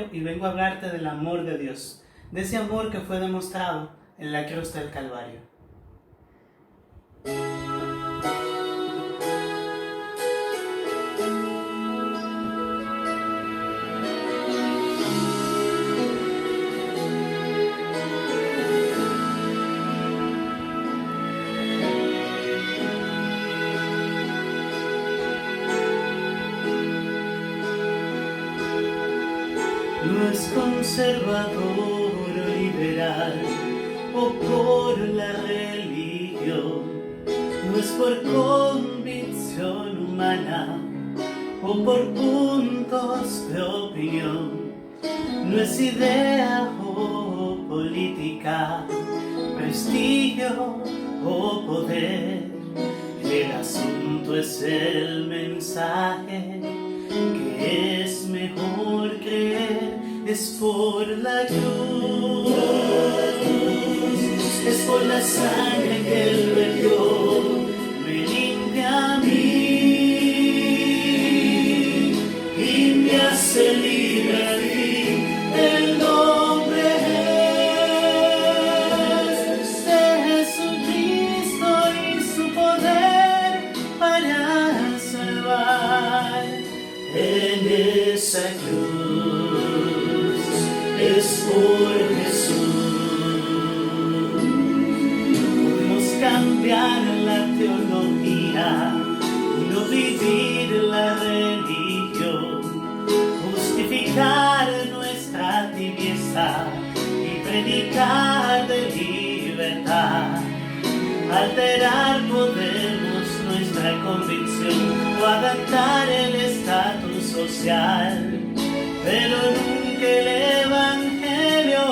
Mateo y vengo a hablarte del amor de Dios, de ese amor que fue demostrado en la cruz del Calvario. No es conservador o liberal o por la religión, no es por convicción humana o por puntos de opinión, no es idea o política, prestigio o poder. El asunto es el mensaje que es mejor creer. Es por la cruz, es por la sangre que Él vertió, me limpia a mí y me hace libre a mí. El nombre es de Jesucristo y su poder para salvar. En esa cruz es por Jesús. Podemos cambiar la teología y no vivir la religión, justificar nuestra tibieza y predicar de libertad. Alterar podemos nuestra convicción o adaptar el estatus social, pero nunca el evangelio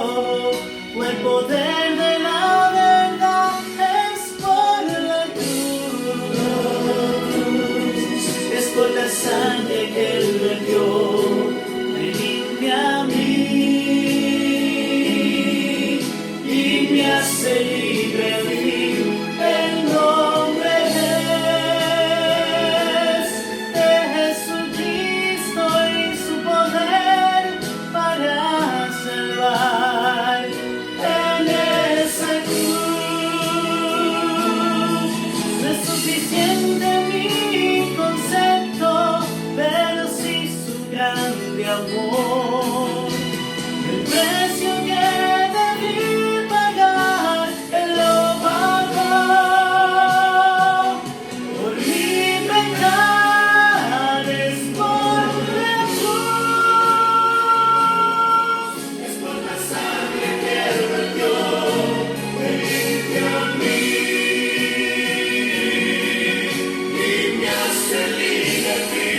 o el poder de la verdad. Es por la cruz, es por la sangre que Él vertió, me limpia a mí y me hace libre a mí. El nombre es de Jesucristo y su poder para salvar. En esa cruz no es suficiente mi concepto, pero sí su grande amor. El precio que debí pagar, Él lo pagó. Por mi pecado es por la cruz, es por la sangre que Él vertió, me limpia a mí y me hace libre a ti.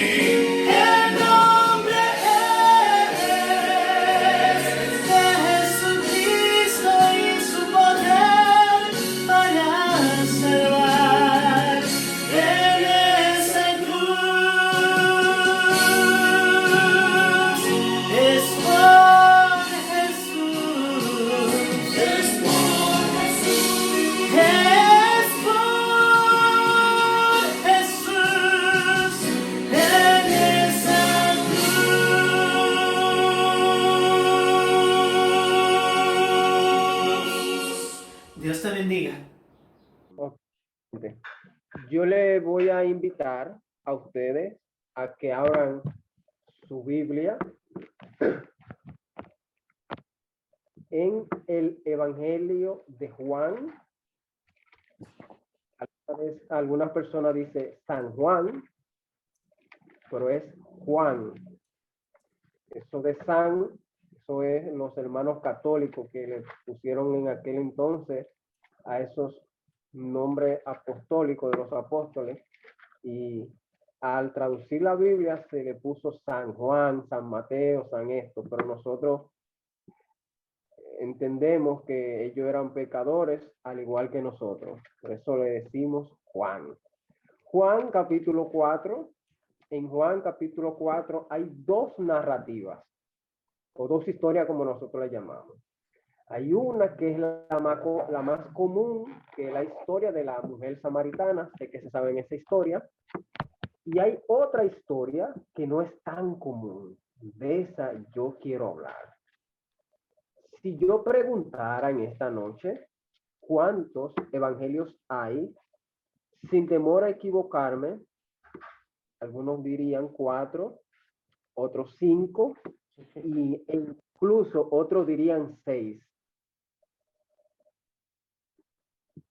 El nombre es de Jesucristo y su poder para salvar. En esa cruz es por Jesús, es por Jesús, es por Jesús. En esa cruz. Dios te bendiga. Ok. Yo le voy a invitar a ustedes a que abran su Biblia en el Evangelio de Juan. Algunas personas dicen San Juan, pero es Juan. Eso de San, eso es los hermanos católicos que le pusieron en aquel entonces a esos nombres apostólicos de los apóstoles, y al traducir la Biblia se le puso San Juan, San Mateo, San esto, pero nosotros entendemos que ellos eran pecadores al igual que nosotros, por eso le decimos Juan. Juan capítulo 4, en Juan capítulo 4 hay dos narrativas, o dos historias como nosotros le llamamos. Hay una que es la más común, que es la historia de la mujer samaritana, sé que se sabe en esa historia, y hay otra historia que no es tan común, De esa yo quiero hablar. Si yo preguntara en esta noche cuántos evangelios hay, sin temor a equivocarme, algunos dirían 4, otros 5, e incluso otros dirían 6.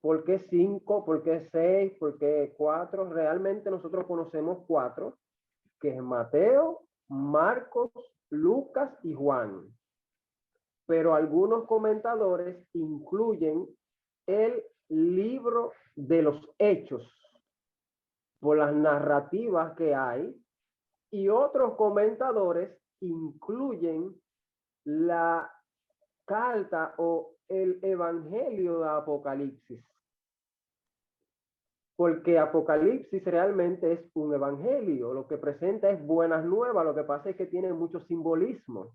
¿Por qué 5? ¿Por qué 6? ¿Por qué 4? Realmente nosotros conocemos 4, que es Mateo, Marcos, Lucas y Juan. Pero algunos comentadores incluyen el libro de los Hechos por las narrativas que hay, y otros comentadores incluyen la carta o el evangelio de Apocalipsis, porque Apocalipsis realmente es un evangelio, lo que presenta es buenas nuevas, lo que pasa es que tiene mucho simbolismo,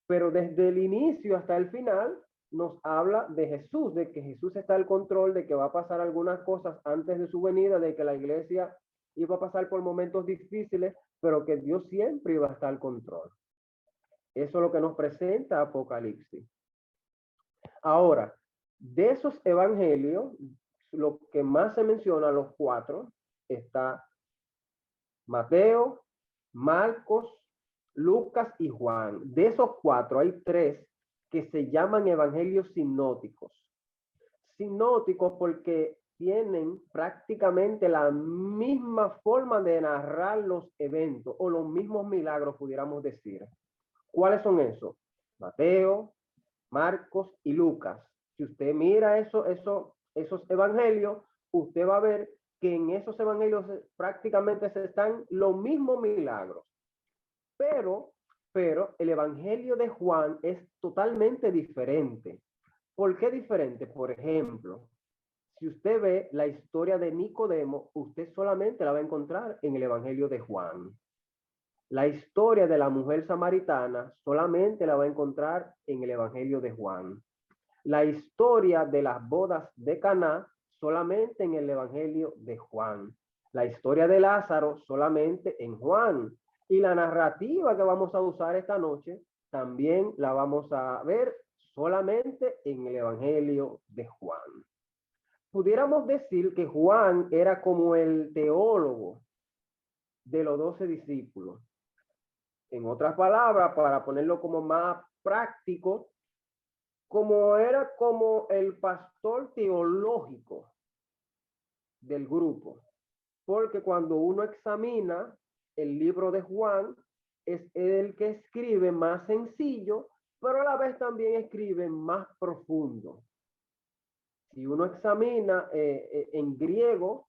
pero desde el inicio hasta el final nos habla de Jesús, de que Jesús está al control, de que va a pasar algunas cosas antes de su venida, de que la iglesia iba a pasar por momentos difíciles, pero que Dios siempre iba a estar al control. Eso es lo que nos presenta Apocalipsis. Ahora, de esos evangelios, lo que más se menciona, los 4, está Mateo, Marcos, Lucas y Juan. De esos 4 hay 3 que se llaman evangelios sinóticos. Sinóticos porque tienen prácticamente la misma forma de narrar los eventos o los mismos milagros, pudiéramos decir. ¿Cuáles son esos? Mateo, Marcos y Lucas. Si usted mira esos evangelios, usted va a ver que en esos evangelios prácticamente se están los mismos milagros. Pero el evangelio de Juan es totalmente diferente. ¿Por qué diferente? Por ejemplo, si usted ve la historia de Nicodemo, usted solamente la va a encontrar en el evangelio de Juan. La historia de la mujer samaritana solamente la va a encontrar en el evangelio de Juan. La historia de las bodas de Caná solamente en el evangelio de Juan. La historia de Lázaro solamente en Juan. Y la narrativa que vamos a usar esta noche también la vamos a ver solamente en el evangelio de Juan. Pudiéramos decir que Juan era como el teólogo de los 12 discípulos. En otras palabras, para ponerlo como más práctico, era como el pastor teológico del grupo, porque cuando uno examina el libro de Juan, es el que escribe más sencillo, pero a la vez también escribe más profundo. Si uno examina en griego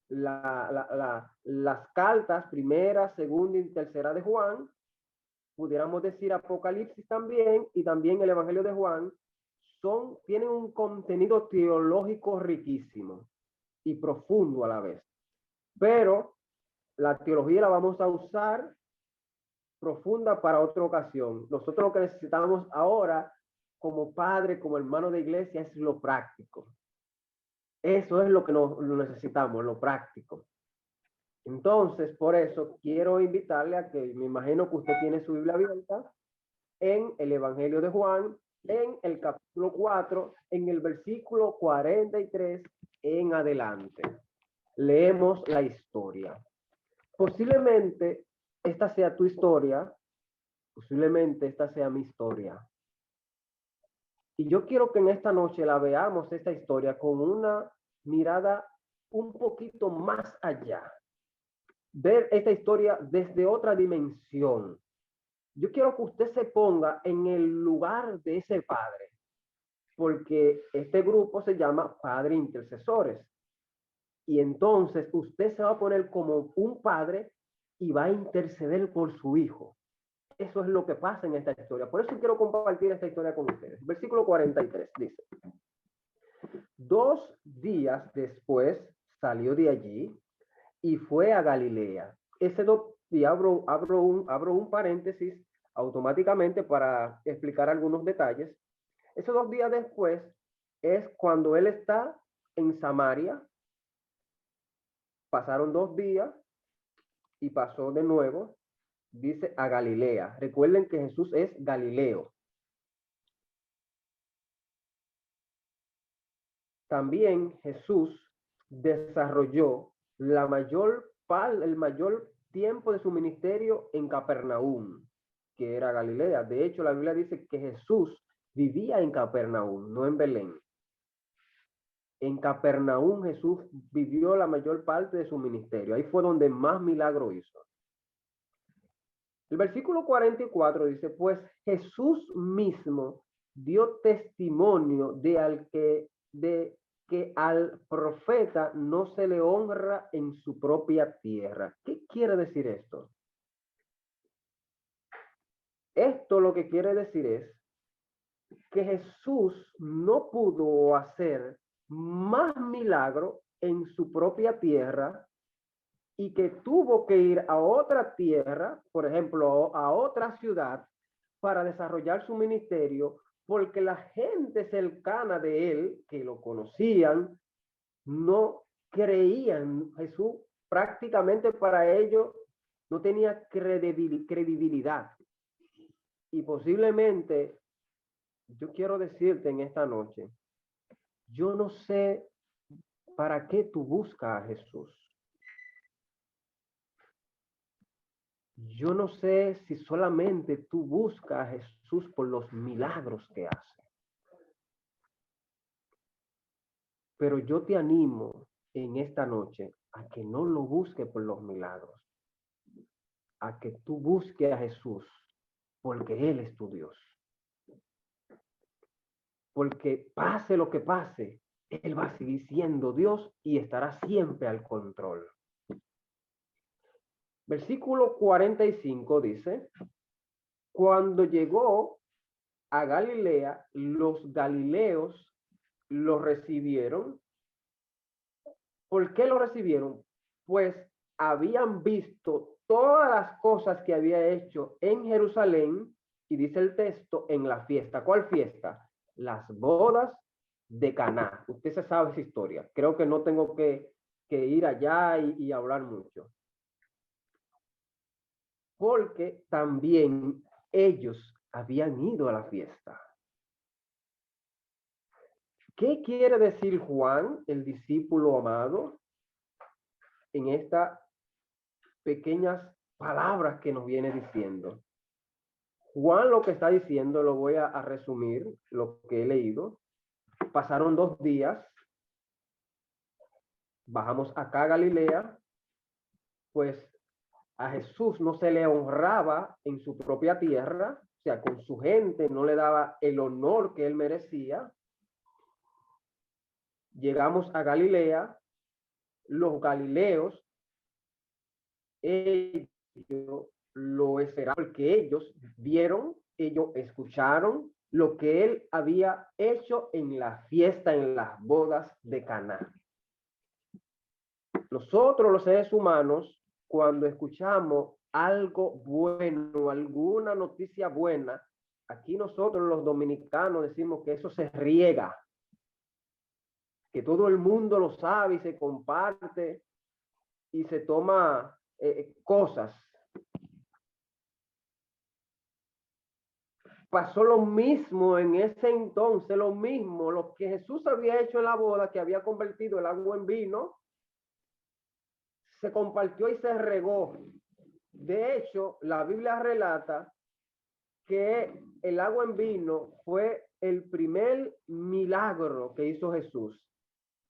las cartas primera, segunda y tercera de Juan, pudiéramos decir Apocalipsis también, y también el Evangelio de Juan, tienen un contenido teológico riquísimo y profundo a la vez. Pero la teología la vamos a usar profunda para otra ocasión. Nosotros lo que necesitamos ahora, como padre, como hermano de iglesia, es lo práctico. Eso es lo que lo necesitamos, lo práctico. Entonces, por eso quiero invitarle a que, me imagino que usted tiene su Biblia abierta, en el Evangelio de Juan, en el capítulo 4, en el versículo 43 en adelante. Leemos la historia. Posiblemente esta sea tu historia, posiblemente esta sea mi historia. Y yo quiero que en esta noche la veamos, esta historia, con una mirada un poquito más allá. Ver esta historia desde otra dimensión. Yo quiero que usted se ponga en el lugar de ese padre, porque este grupo se llama Padre Intercesores. Y entonces usted se va a poner como un padre y va a interceder por su hijo. Eso es lo que pasa en esta historia. Por eso quiero compartir esta historia con ustedes. Versículo 43 dice: 2 días después salió de allí y fue a Galilea. Y abro un paréntesis automáticamente para explicar algunos detalles. Esos 2 días después es cuando él está en Samaria. Pasaron 2 días y pasó de nuevo. dice a Galilea. Recuerden que Jesús es Galileo. También Jesús desarrolló el mayor tiempo de su ministerio en Capernaum, que era Galilea. De hecho, la Biblia dice que Jesús vivía en Capernaum, no en Belén. En Capernaum Jesús vivió la mayor parte de su ministerio. Ahí fue donde más milagro hizo. El versículo 44 dice, pues Jesús mismo dio testimonio de que al profeta no se le honra en su propia tierra. ¿Qué quiere decir esto? Esto lo que quiere decir es que Jesús no pudo hacer más milagro en su propia tierra y que tuvo que ir a otra tierra, por ejemplo, a otra ciudad, para desarrollar su ministerio, porque la gente cercana de él, que lo conocían, no creían. Jesús prácticamente para ellos no tenía credibilidad. Y posiblemente, yo quiero decirte en esta noche, yo no sé para qué tú buscas a Jesús. Yo no sé si solamente tú buscas a Jesús por los milagros que hace. Pero yo te animo en esta noche a que no lo busques por los milagros, a que tú busques a Jesús porque Él es tu Dios. Porque pase lo que pase, Él va a seguir siendo Dios y estará siempre al control. Versículo 45 dice, cuando llegó a Galilea, los galileos lo recibieron. ¿Por qué lo recibieron? Pues habían visto todas las cosas que había hecho en Jerusalén, y dice el texto, en la fiesta. ¿Cuál fiesta? Las bodas de Caná. Usted se sabe esa historia. Creo que no tengo que ir allá y hablar mucho. Porque también ellos habían ido a la fiesta. ¿Qué quiere decir Juan, el discípulo amado, en estas pequeñas palabras que nos viene diciendo? Juan lo que está diciendo, lo voy a resumir, lo que he leído. Pasaron 2 días, bajamos acá a Galilea, pues a Jesús no se le honraba en su propia tierra, o sea, con su gente no le daba el honor que él merecía. Llegamos a Galilea, los galileos, ellos lo esperaron, porque ellos vieron, ellos escucharon lo que él había hecho en la fiesta, en las bodas de Caná. Nosotros, los seres humanos, cuando escuchamos algo bueno, alguna noticia buena, aquí nosotros los dominicanos decimos que eso se riega, que todo el mundo lo sabe y se comparte y se toma cosas. Pasó lo mismo en ese entonces, lo mismo, lo que Jesús había hecho en la boda, que había convertido el agua en vino, se compartió y se regó. De hecho, la Biblia relata que el agua en vino fue el primer milagro que hizo Jesús.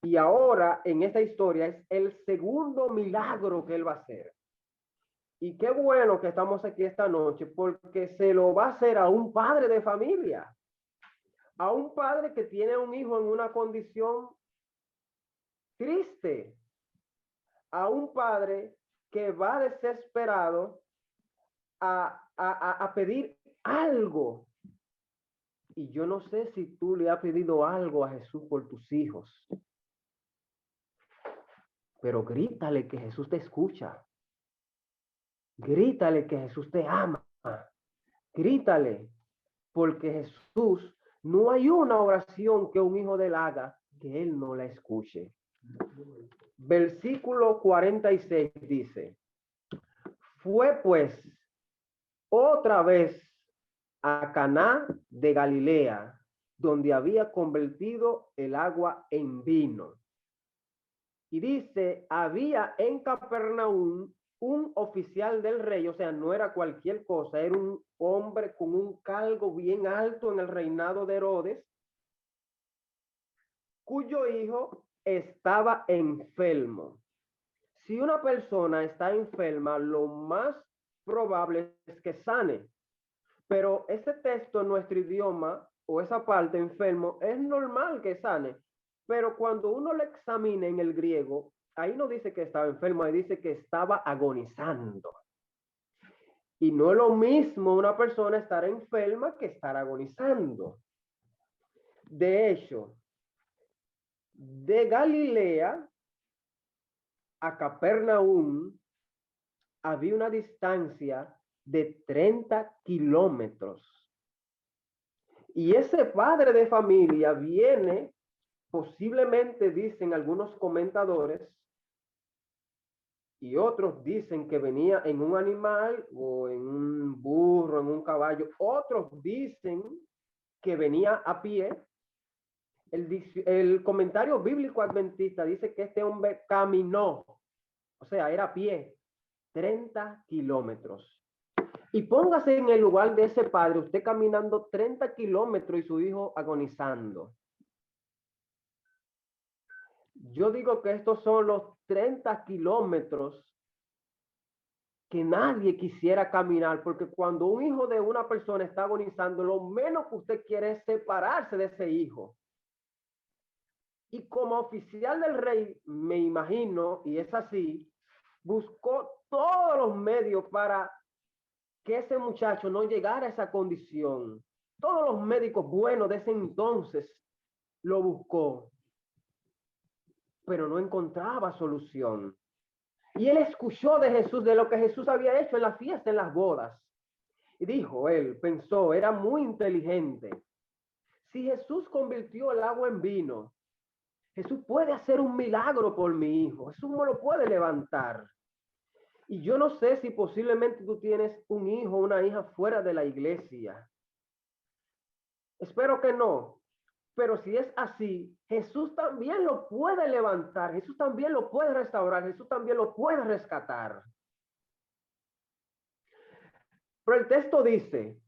Y ahora, en esta historia, es el segundo milagro que él va a hacer. Y qué bueno que estamos aquí esta noche, porque se lo va a hacer a un padre de familia, a un padre que tiene un hijo en una condición triste, a un padre que va desesperado a pedir algo. Y yo no sé si tú le has pedido algo a Jesús por tus hijos, pero grítale que Jesús te escucha. Grítale que Jesús te ama. Grítale, porque Jesús, no hay una oración que un hijo de él haga que él no la escuche. Versículo 46 dice, fue pues otra vez a Caná de Galilea, donde había convertido el agua en vino. Y dice, había en Capernaum un oficial del rey, o sea, no era cualquier cosa, era un hombre con un cargo bien alto en el reinado de Herodes, cuyo hijo estaba enfermo. Si una persona está enferma, lo más probable es que sane. Pero ese texto en nuestro idioma o esa parte enfermo es normal que sane. Pero cuando uno lo examina en el griego, ahí no dice que estaba enfermo, ahí dice que estaba agonizando. Y no es lo mismo una persona estar enferma que estar agonizando. De hecho, de Galilea a Capernaum había una distancia de 30 kilómetros. Y ese padre de familia viene, posiblemente dicen algunos comentadores, y otros dicen que venía en un animal o en un burro, en un caballo. Otros dicen que venía a pie. El comentario bíblico adventista dice que este hombre caminó, o sea, era a pie, 30 kilómetros. Y póngase en el lugar de ese padre, usted caminando 30 kilómetros y su hijo agonizando. Yo digo que estos son los 30 kilómetros que nadie quisiera caminar, porque cuando un hijo de una persona está agonizando, lo menos que usted quiere es separarse de ese hijo. Y como oficial del rey, me imagino, y es así, buscó todos los medios para que ese muchacho no llegara a esa condición. Todos los médicos buenos de ese entonces lo buscó, pero no encontraba solución. Y él escuchó de Jesús, de lo que Jesús había hecho en la fiesta, en las bodas. Y dijo, él pensó, era muy inteligente. Si Jesús convirtió el agua en vino, Jesús puede hacer un milagro por mi hijo. Jesús me lo puede levantar. Y yo no sé si posiblemente tú tienes un hijo o una hija fuera de la iglesia. Espero que no. Pero si es así, Jesús también lo puede levantar. Jesús también lo puede restaurar. Jesús también lo puede rescatar. Pero el texto dice,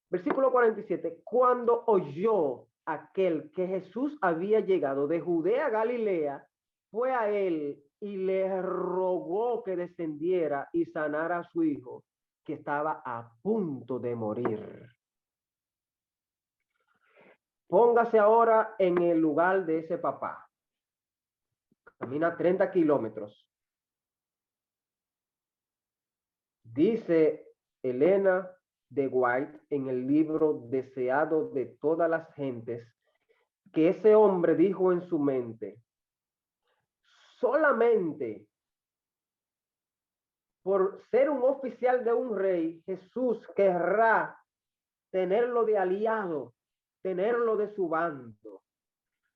versículo 47, cuando oyó aquel que Jesús había llegado de Judea a Galilea, fue a él y le rogó que descendiera y sanara a su hijo, que estaba a punto de morir. Póngase ahora en el lugar de ese papá. Camina 30 kilómetros. Dice Elena de White en el libro Deseado de todas las gentes, que ese hombre dijo en su mente, solamente por ser un oficial de un rey, Jesús querrá tenerlo de aliado, tenerlo de su bando.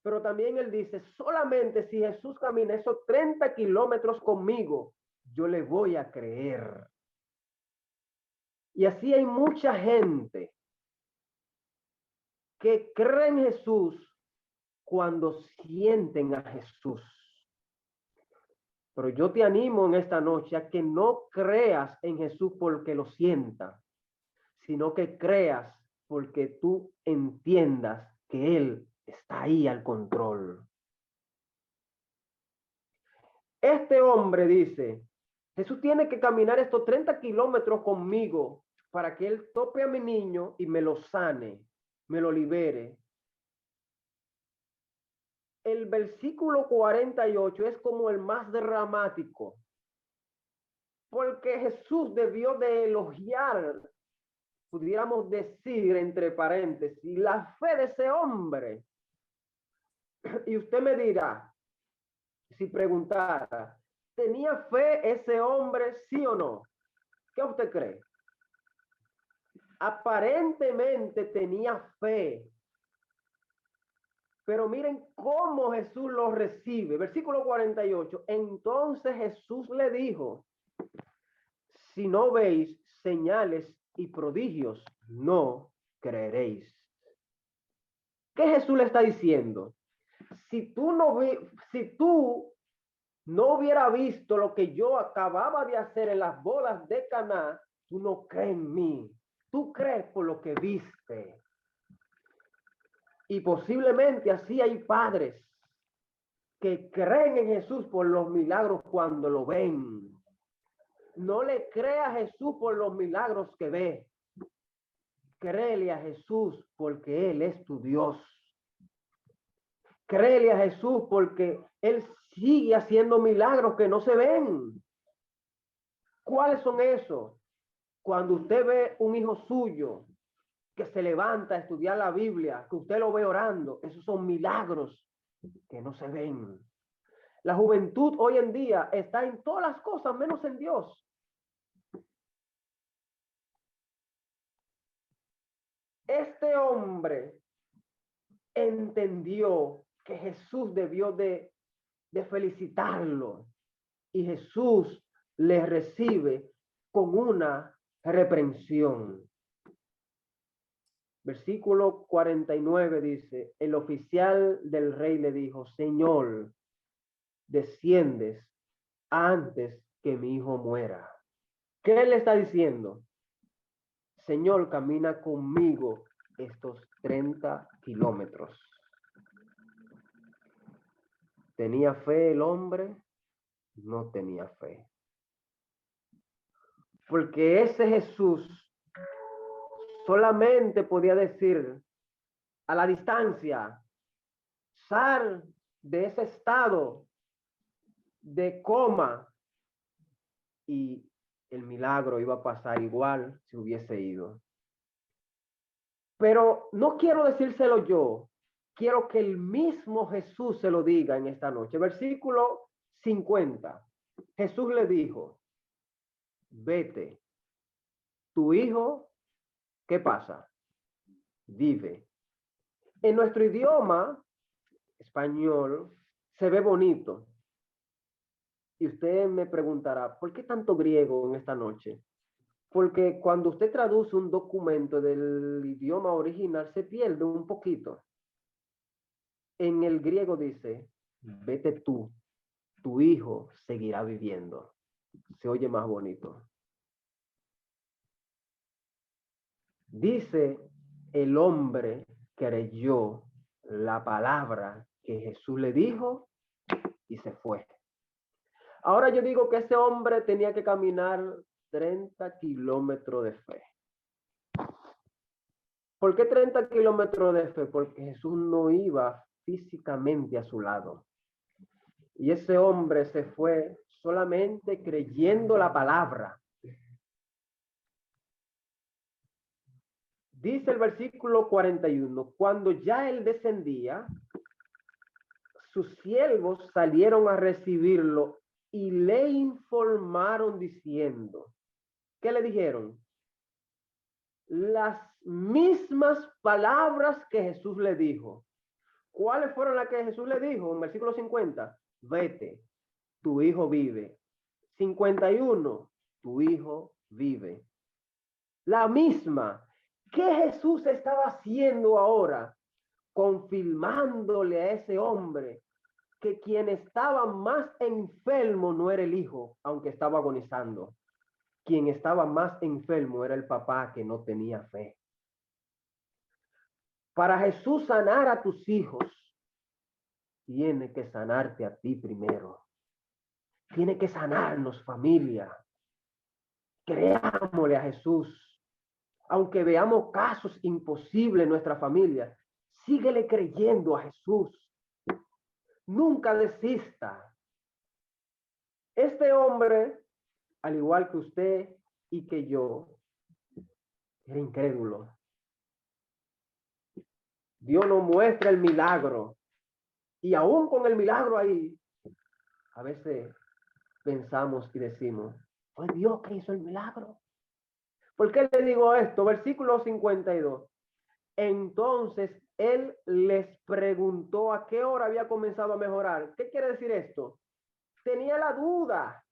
Pero también él dice, solamente si Jesús camina esos 30 kilómetros conmigo, yo le voy a creer. Y así hay mucha gente que cree en Jesús cuando sienten a Jesús. Pero yo te animo en esta noche a que no creas en Jesús porque lo sientas, sino que creas porque tú entiendas que Él está ahí al control. Este hombre dice, Jesús tiene que caminar estos 30 kilómetros conmigo para que Él tope a mi niño y me lo sane, me lo libere. El versículo 48 es como el más dramático, porque Jesús debió de elogiar, pudiéramos decir entre paréntesis, la fe de ese hombre. Y usted me dirá, si preguntara, ¿tenía fe ese hombre, sí o no? ¿Qué usted cree? Aparentemente tenía fe. Pero miren cómo Jesús lo recibe. Versículo 48. Entonces Jesús le dijo, si no veis señales y prodigios, no creeréis. ¿Qué Jesús le está diciendo? Si tú no hubieras visto lo que yo acababa de hacer en las bodas de Caná, tú no crees en mí. Tú crees por lo que viste. Y posiblemente así hay padres que creen en Jesús por los milagros cuando lo ven. No le creas a Jesús por los milagros que ve. Créele a Jesús porque Él es tu Dios. Créele a Jesús porque Él sigue haciendo milagros que no se ven. ¿Cuáles son esos? Cuando usted ve un hijo suyo que se levanta a estudiar la Biblia, que usted lo ve orando, esos son milagros que no se ven. La juventud hoy en día está en todas las cosas menos en Dios. Este hombre entendió que Jesús debió de felicitarlo y Jesús le recibe con una reprensión. Versículo 49 dice, el oficial del rey le dijo, Señor, desciendes antes que mi hijo muera. ¿Qué le está diciendo? Señor, camina conmigo estos 30 kilómetros. ¿Tenía fe el hombre? No tenía fe. Porque ese Jesús solamente podía decir a la distancia, sal de ese estado de coma y el milagro iba a pasar igual si hubiese ido. Pero no quiero decírselo yo, quiero que el mismo Jesús se lo diga en esta noche. Versículo 50. Jesús le dijo, vete, tu hijo, ¿qué pasa? Vive. En nuestro idioma español se ve bonito. Y usted me preguntará, ¿por qué tanto griego en esta noche? Porque cuando usted traduce un documento del idioma original, se pierde un poquito. En el griego dice, vete tú, tu hijo seguirá viviendo. Se oye más bonito. Dice, el hombre creyó la palabra que Jesús le dijo y se fue. Ahora yo digo que ese hombre tenía que caminar 30 kilómetros de fe. ¿Por qué 30 kilómetros de fe? Porque Jesús no iba físicamente a su lado. Y ese hombre se fue solamente creyendo la palabra. Dice el versículo 41, cuando ya él descendía, sus siervos salieron a recibirlo y le informaron diciendo, ¿qué le dijeron? Las mismas palabras que Jesús le dijo. ¿Cuáles fueron las que Jesús le dijo? En versículo 50, vete, tu hijo vive. 51, tu hijo vive. La misma. ¿Qué Jesús estaba haciendo ahora? Confirmándole a ese hombre que quien estaba más enfermo no era el hijo, aunque estaba agonizando. Quien estaba más enfermo era el papá que no tenía fe. Para Jesús sanar a tus hijos, tiene que sanarte a ti primero. Tiene que sanarnos, familia. Creámosle a Jesús. Aunque veamos casos imposibles en nuestra familia, síguele creyendo a Jesús. Nunca desista. Este hombre, al igual que usted y que yo, era incrédulo. Dios nos muestra el milagro. Y aún con el milagro ahí, a veces pensamos y decimos, fue Dios que hizo el milagro. ¿Por qué le digo esto? Versículo 52. Entonces él les preguntó a qué hora había comenzado a mejorar. ¿Qué quiere decir esto? Tenía la duda.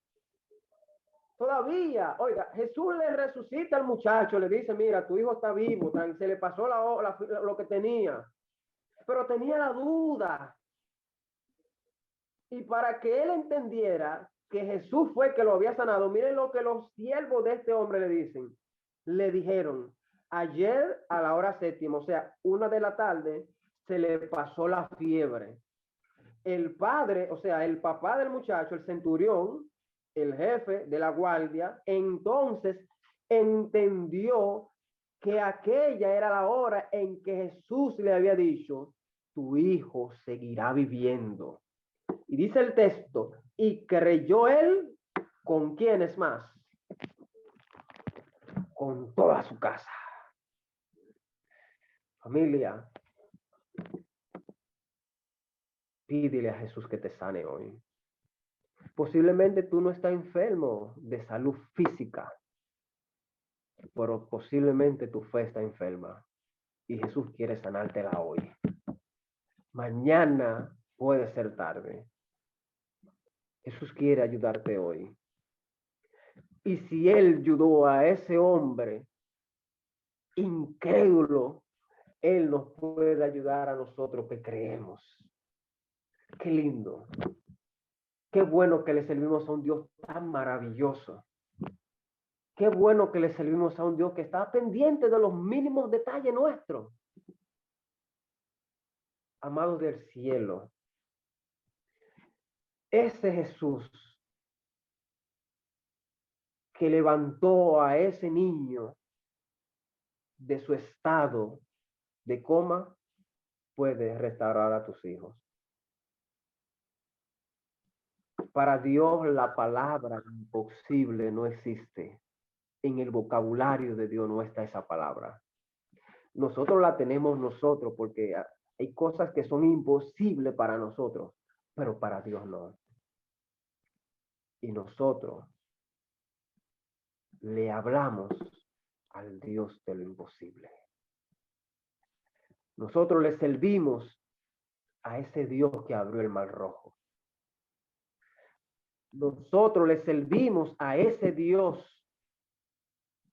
Todavía, oiga, Jesús le resucita al muchacho, le dice, mira, tu hijo está vivo, se le pasó lo que tenía, pero tenía la duda. Y para que él entendiera que Jesús fue que lo había sanado, miren lo que los siervos de este hombre le dicen. Le dijeron, ayer a la hora séptima, o sea, 1 de la tarde, se le pasó la fiebre. El padre, o sea, el papá del muchacho, el centurión, el jefe de la guardia, entonces entendió que aquella era la hora en que Jesús le había dicho, tu hijo seguirá viviendo. Y dice el texto, y creyó él con quienes más, con toda su casa. Familia, pídele a Jesús que te sane hoy. Posiblemente tú no estás enfermo de salud física, pero posiblemente tu fe está enferma y Jesús quiere sanártela hoy. Mañana puede ser tarde. Jesús quiere ayudarte hoy. Y si él ayudó a ese hombre incrédulo, él nos puede ayudar a nosotros que creemos. Qué lindo. Qué bueno que le servimos a un Dios tan maravilloso. Qué bueno que le servimos a un Dios que está pendiente de los mínimos detalles nuestros. Amados del cielo, ese Jesús que levantó a ese niño de su estado de coma, puede restaurar a tus hijos. Para Dios la palabra imposible no existe. En el vocabulario de Dios no está esa palabra. Nosotros la tenemos nosotros porque hay cosas que son imposibles para nosotros, pero para Dios no. Y nosotros le hablamos al Dios de lo imposible. Nosotros le servimos a ese Dios que abrió el mar rojo. Nosotros le servimos a ese Dios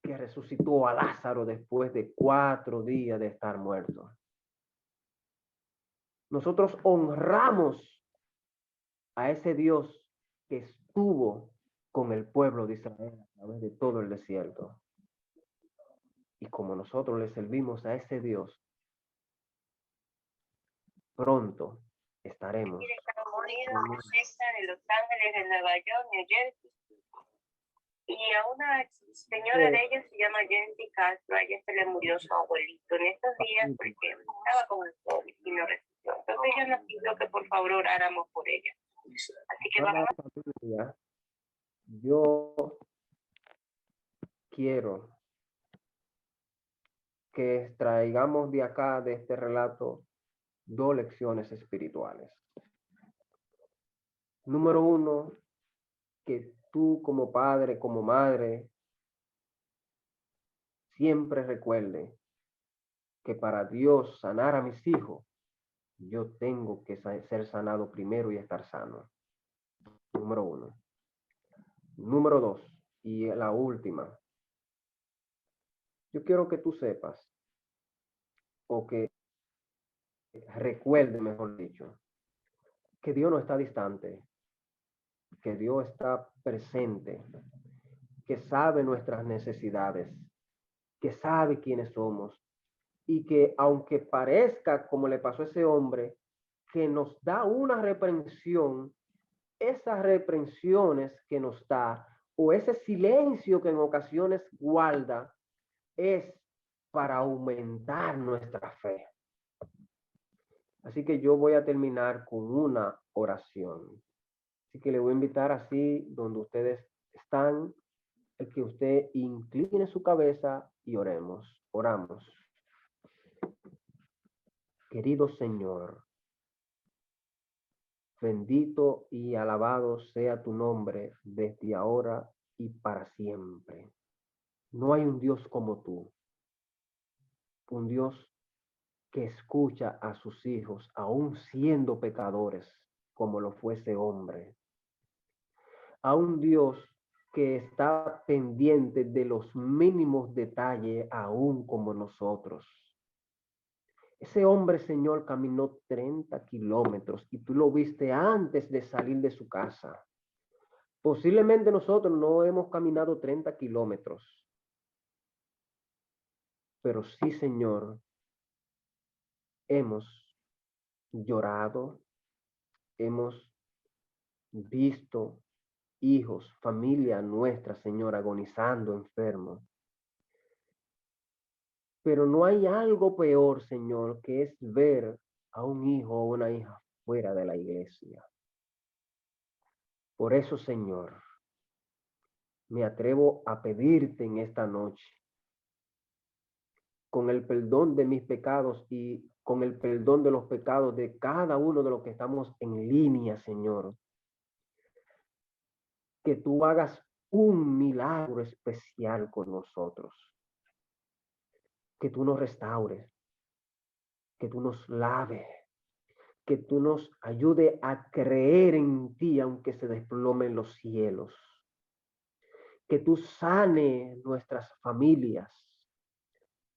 que resucitó a Lázaro después de 4 días de estar muerto. Nosotros honramos a ese Dios que estuvo con el pueblo de Israel a través de todo el desierto. Y como nosotros le servimos a ese Dios, pronto estaremos. De Los Ángeles, de Nueva York, New Jersey. Y a una señora de ella se llama Jenny Castro, a ella se le murió su abuelito en estos días porque estaba con el COVID y no resistió. Entonces ella nos pidió que por favor oráramos por ella. Así que vamos. Familia, yo quiero que extraigamos de acá, de este relato, 2 lecciones espirituales. Número 1, que tú como padre, como madre, siempre recuerde que para Dios sanar a mis hijos, yo tengo que ser sanado primero y estar sano. Número 1. Número 2, y la última. Yo quiero que tú sepas, o que recuerde, mejor dicho, que Dios no está distante, que Dios está presente, que sabe nuestras necesidades, que sabe quiénes somos, y que aunque parezca como le pasó a ese hombre, que nos da una reprensión, esas reprensiones que nos da, o ese silencio que en ocasiones guarda, es para aumentar nuestra fe. Así que yo voy a terminar con una oración. Así que le voy a invitar así, donde ustedes están, el que usted incline su cabeza y oremos. Oramos. Querido Señor, bendito y alabado sea tu nombre desde ahora y para siempre. No hay un Dios como tú, un Dios que escucha a sus hijos, aun siendo pecadores, como lo fue ese hombre. A un Dios que está pendiente de los mínimos detalles, aún como nosotros. Ese hombre, Señor, caminó 30 kilómetros y tú lo viste antes de salir de su casa. Posiblemente nosotros no hemos caminado 30 kilómetros, pero sí, Señor, hemos llorado, hemos visto hijos, familia nuestra, Señor, agonizando, enfermos. Pero no hay algo peor, Señor, que es ver a un hijo o una hija fuera de la iglesia. Por eso, Señor, me atrevo a pedirte en esta noche, con el perdón de mis pecados y con el perdón de los pecados de cada uno de los que estamos en línea, Señor, que tú hagas un milagro especial con nosotros, que tú nos restaures, que tú nos laves, que tú nos ayude a creer en ti aunque se desplomen los cielos, que tú sane nuestras familias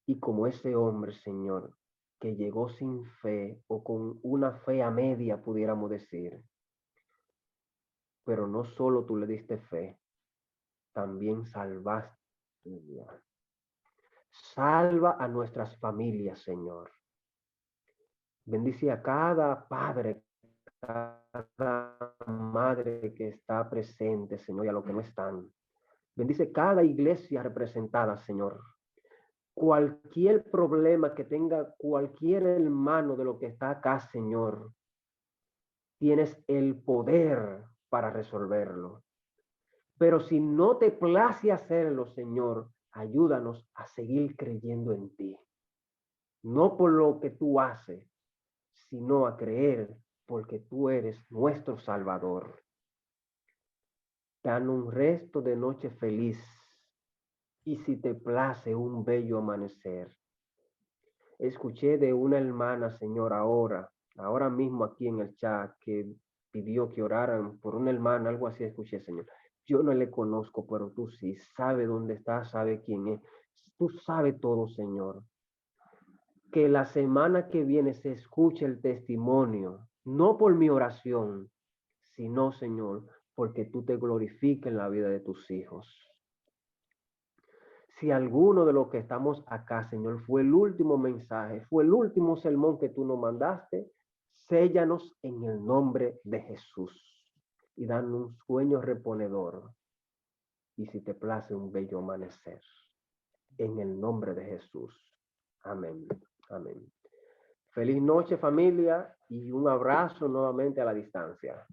y como ese hombre, Señor, que llegó sin fe o con una fe a media, pudiéramos decir, pero no solo tú le diste fe, también salvaste tu vida. Salva a nuestras familias, Señor. Bendice a cada padre, cada madre que está presente, Señor, y a los que no están. Bendice cada iglesia representada, Señor. Cualquier problema que tenga cualquier hermano de lo que está acá, Señor, tienes el poder para resolverlo. Pero si no te place hacerlo, Señor, ayúdanos a seguir creyendo en ti. No por lo que tú haces, sino a creer porque tú eres nuestro Salvador. Dan un resto de noche feliz y si te place un bello amanecer. Escuché de una hermana, Señor, ahora mismo aquí en el chat, que pidió que oraran por una hermana, algo así escuché, Señor. Yo no le conozco, pero tú sí, sabe dónde está, sabe quién es. Tú sabes todo, Señor. Que la semana que viene se escuche el testimonio, no por mi oración, sino, Señor, porque tú te glorifiques en la vida de tus hijos. Si alguno de los que estamos acá, Señor, fue el último mensaje, fue el último sermón que tú nos mandaste, séllanos en el nombre de Jesús y dan un sueño reponedor. Y si te place un bello amanecer, en el nombre de Jesús. Amén. Amén. Feliz noche, familia, y un abrazo nuevamente a la distancia.